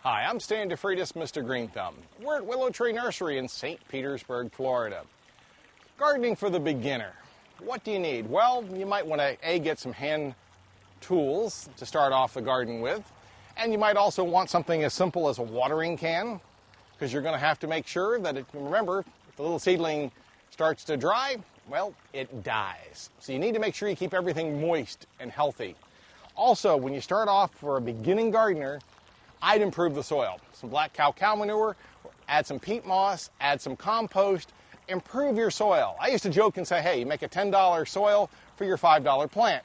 Hi, I'm Stan DeFreitas, Mr. Green Thumb. We're at Willow Tree Nursery in St. Petersburg, Florida. Gardening for the beginner. What do you need? Well, you might want to get some hand tools to start off the garden with, and you might also want something as simple as a watering can, because you're going to have to make sure that remember, if the little seedling starts to dry, well, it dies. So you need to make sure you keep everything moist and healthy. Also, when you start off for a beginning gardener, I'd improve the soil. Some black cow manure, add some peat moss, add some compost, improve your soil. I used to joke and say, hey, you make a $10 soil for your $5 plant.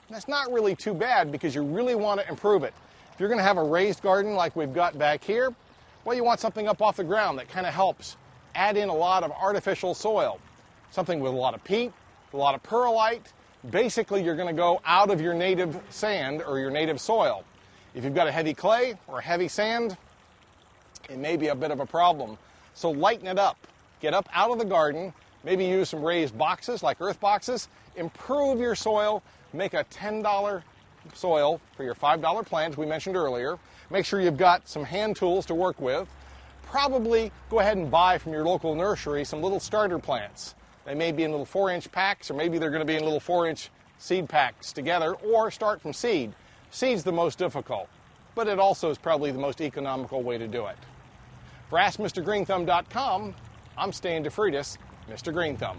And that's not really too bad because you really want to improve it. If you're going to have a raised garden like we've got back here, well, you want something up off the ground that kind of helps. Add in a lot of artificial soil, something with a lot of peat, a lot of pearlite. Basically, you're going to go out of your native sand or your native soil. If you've got a heavy clay or a heavy sand, it may be a bit of a problem. So lighten it up. Get up out of the garden, maybe use some raised boxes like earth boxes, improve your soil, make a $10 soil for your $5 plant we mentioned earlier. Make sure you've got some hand tools to work with. Probably go ahead and buy from your local nursery some little starter plants. They may be in little 4-inch packs, or maybe they're going to be in little 4-inch seed packs together, or start from seed. Seed's the most difficult, but it also is probably the most economical way to do it. For AskMrGreenThumb.com, I'm Stan DeFreitas, Mr. Green Thumb.